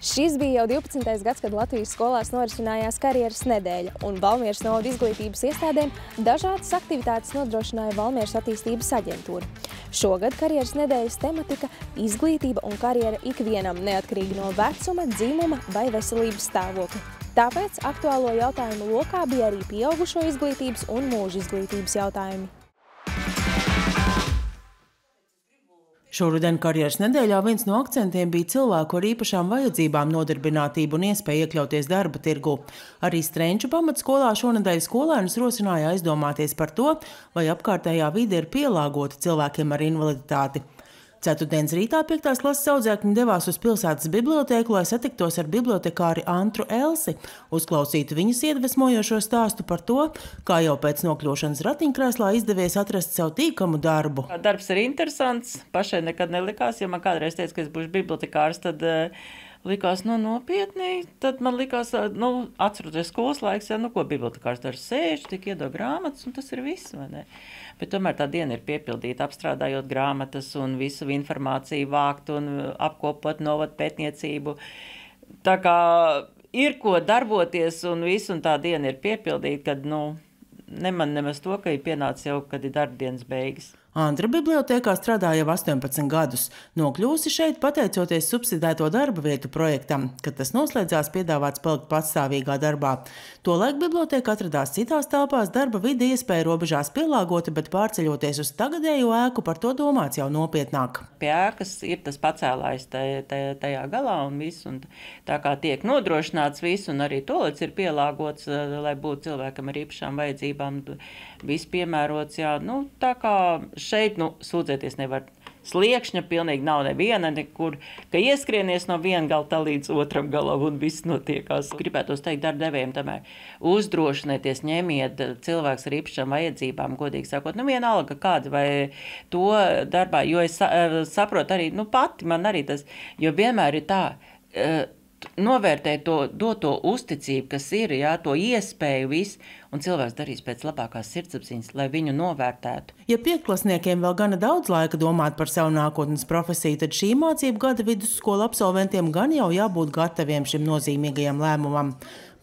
Šis bija jau 12. gads, kad Latvijas skolās norisinājās karjeras nedēļa, un Valmieras novada izglītības iestādēm dažādas aktivitātes nodrošināja Valmieras attīstības aģentūra. Šogad karjeras nedēļas tematika – izglītība un karjera ikvienam, neatkarīgi no vecuma, dzimuma vai veselības stāvokļa. Tāpēc aktuālo jautājumu lokā bija arī pieaugušo izglītības un mūža izglītības jautājumi. Šoruden karjeras nedēļā viens no akcentiem bija cilvēku ar īpašām vajadzībām nodarbinātību un iespēju iekļauties darba tirgu. Arī Strenču pamatskolā šonedēļ skolēnus rosināja aizdomāties par to, vai apkārtējā vide ir pielāgota cilvēkiem ar invaliditāti. Ceturtdienas rītā 5. klases audzēkņi devās uz pilsētas bibliotēku, lai satiktos ar bibliotekāri Antru Elsi, uzklausītu viņas iedvesmojošo stāstu par to, kā jau pēc nokļūšanas ratiņkrēslā izdevies atrast sev tīkamu darbu. Darbs ir interesants, pašai nekad nelikās, ja man kādreiz teica, ka es būšu bibliotekārs, tad likās, nopietni, tad man likās, atceroties skolas laiks, ko bibliotekārs dara, sēž, tik iedod grāmatas, un tas ir viss, vai ne? Bet tomēr tā diena ir piepildīta, apstrādājot grāmatas un visu informāciju vākt un apkopot novadu pētniecību. Tā kā ir ko darboties un visu, un tā diena ir piepildīta, kad, neman nemaz to, ka ir pienācis jau, kad ir darbdienas beigas. Antra bibliotēkā strādā jau 18 gadus. Nokļūsi šeit pateicoties subsidēto darba vietu projektam, kad tas noslēdzās piedāvāts palikt patstāvīgā darbā. Tolaik bibliotēka atradās citās telpās, darba vide iespēja robežās pielāgota, bet pārceļoties uz tagadējo ēku, par to domāts jau nopietnāk. Pie ēkas ir tas pacēlājs tajā galā un viss, un tā kā tiek nodrošināts viss, un arī tolets ir pielāgots, lai būtu cilvēkam ar īpašām vajadzībām, viss piemērots, jā, tā kā šeit, sūdzēties nevar. Sliekšņa pilnīgi nav neviena, nekur, ka ieskrienies no viena gala līdz otram galam un viss notiekās. Gribētos teikt darbdevējiem tomēr, uzdrošinieties, ņemiet cilvēks ar īpašām vajadzībām, godīgi sakot, vienalga kāda vai to darbā, jo es saprotu arī, pati man arī tas, jo vienmēr ir tā, novērtēt to doto uzticību, kas ir, to iespēju viss, un cilvēks darīs pēc labākās sirdsapziņas, lai viņu novērtētu. Ja pietklasniekiem vēl gana daudz laika domāt par savu nākotnes profesiju, tad šī mācību gada vidusskola absolventiem gan jau jābūt gataviem šim nozīmīgajam lēmumam.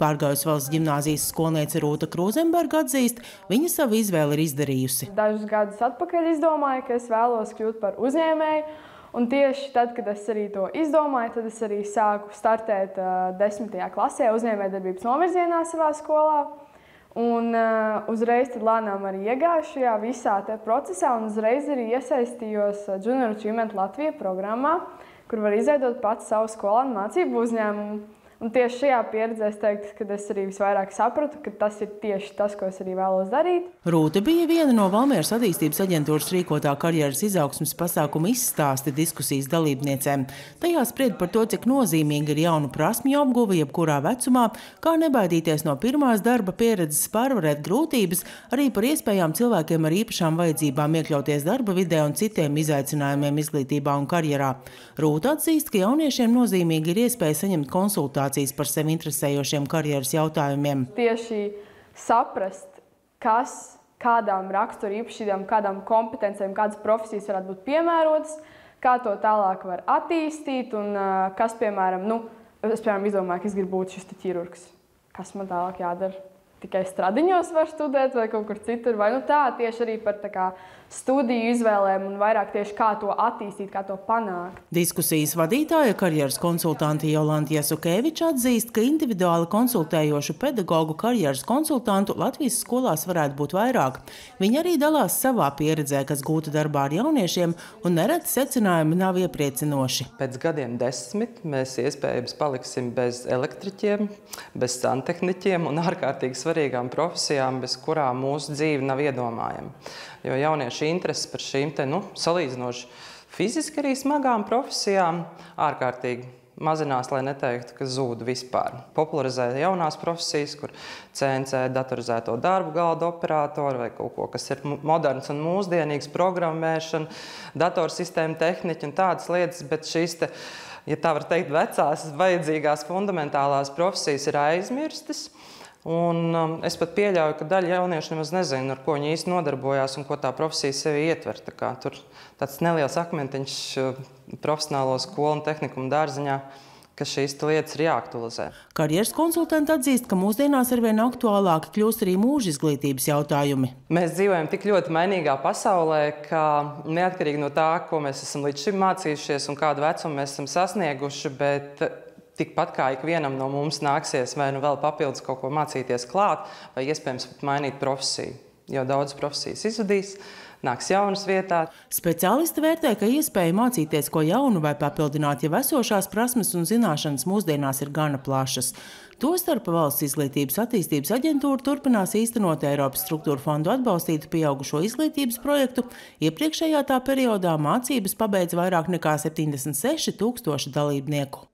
Pārgājusi valsts ģimnāzijas skolniece Rūta Krūzenberga atzīst, viņa savu izvēli ir izdarījusi. Dažus gadus atpakaļ izdomāju, ka es vēlos kļūt par uzņēmēju. Un tieši tad, kad es arī to izdomāju, tad es arī sāku startēt 10. klasē uzņēmējdarbības novirzienā savā skolā. Un uzreiz tad lēnām arī iegāju šajā visā te procesā un uzreiz arī iesaistījos Junior Achievement Latvija programmā, kur var izveidot pats savu skolānu mācību uzņēmumu. Un tieši šajā pieredzē es teiktu, ka es arī visvairāk sapratu, ka tas ir tieši tas, ko es arī vēlos darīt. Rūta bija viena no Valmieras attīstības aģentūras rīkotā karjeras izaugsmes pasākuma izstāsti diskusijas dalībniecēm. Tajā spried par to, cik nozīmīgi ir jaunu prasmju apguve jebkurā vecumā, kā nebaidīties no pirmās darba pieredzes, pārvarēt grūtības, arī par iespējām cilvēkiem ar īpašām vajadzībām iekļauties darba vidē un citiem izaicinājumiem izglītībā un karjerā. Rūta atzīst, ka jauniešiem nozīmīgi ir iespēja saņemt konsultācijas par sevi interesējošiem karjeras jautājumiem. Tieši saprast, kādām rakstura īpašībām, kādām kompetencijām, kādas profesijas varētu būt piemērotas, kā to tālāk var attīstīt un kas, piemēram, es izdomāju, ka es gribu būt šis ķirurgs. Kas man tālāk jādara? Tikai Stradiņos var studēt vai kaut kur citur, vai tieši arī par studiju izvēlēm un vairāk tieši kā to attīstīt, kā to panākt. Diskusijas vadītāja karjeras konsultanti Jolanta Jasukēviča atzīst, ka individuāli konsultējošu pedagogu karjeras konsultantu Latvijas skolās varētu būt vairāk. Viņi arī dalās savā pieredzē, kas gūta darbā ar jauniešiem, un nereti secinājumi nav iepriecinoši. Pēc gadiem 10 mēs iespējams paliksim bez elektriķiem, bez santehniķiem un ārkārtīgi svarīgām profesijām, bez kurām mūsu dzīve nav iedomājama. Jo jauniešu interesi par šīm salīdzinoši fiziski arī smagām profesijām ārkārtīgi mazinās, lai neteiktu, ka zūd vispār. Popularizē jaunās profesijas, kur CNC datorizēto darbu galda operatori vai kaut ko, kas ir moderns un mūsdienīgs, programmēšana, datorsistēma tehniķi un tādas lietas, bet šīs ja tā var teikt, vecās vajadzīgās fundamentālās profesijas ir aizmirstas. Un es pat pieļauju, ka daļa jauniešu nemaz nezina, ar ko viņi īsti nodarbojās un ko tā profesija sevi ietver. Tur tāds neliels akmentiņš profesionālo skolu un tehnikumu dārziņā ka šīs lietas ir jāaktualizē. Karjeras konsultanti atzīst, ka mūsdienās arvien aktuālāki kļūst arī mūža izglītības jautājumi. Mēs dzīvojam tik ļoti mainīgā pasaulē, ka neatkarīgi no tā, ko mēs esam līdz šim mācījušies un kādu vecumu mēs esam sasnieguši, bet tikpat kā ikvienam no mums nāksies vai nu vēl papildus kaut ko mācīties klāt, vai iespējams pat mainīt profesiju, jo daudz profesijas izzudīs, nāks jaunas vietā. Speciālisti vērtē, ka iespēja mācīties ko jaunu vai papildināt jau esošās prasmes un zināšanas mūsdienās ir gana plašas. Tostarp Valsts izglītības attīstības aģentūra turpinās īstenot Eiropas struktūra fondu atbalstītu pieaugušo izglītības projektu. Iepriekšējā tā periodā mācības pabeidza vairāk nekā 76 000 dalībnieku.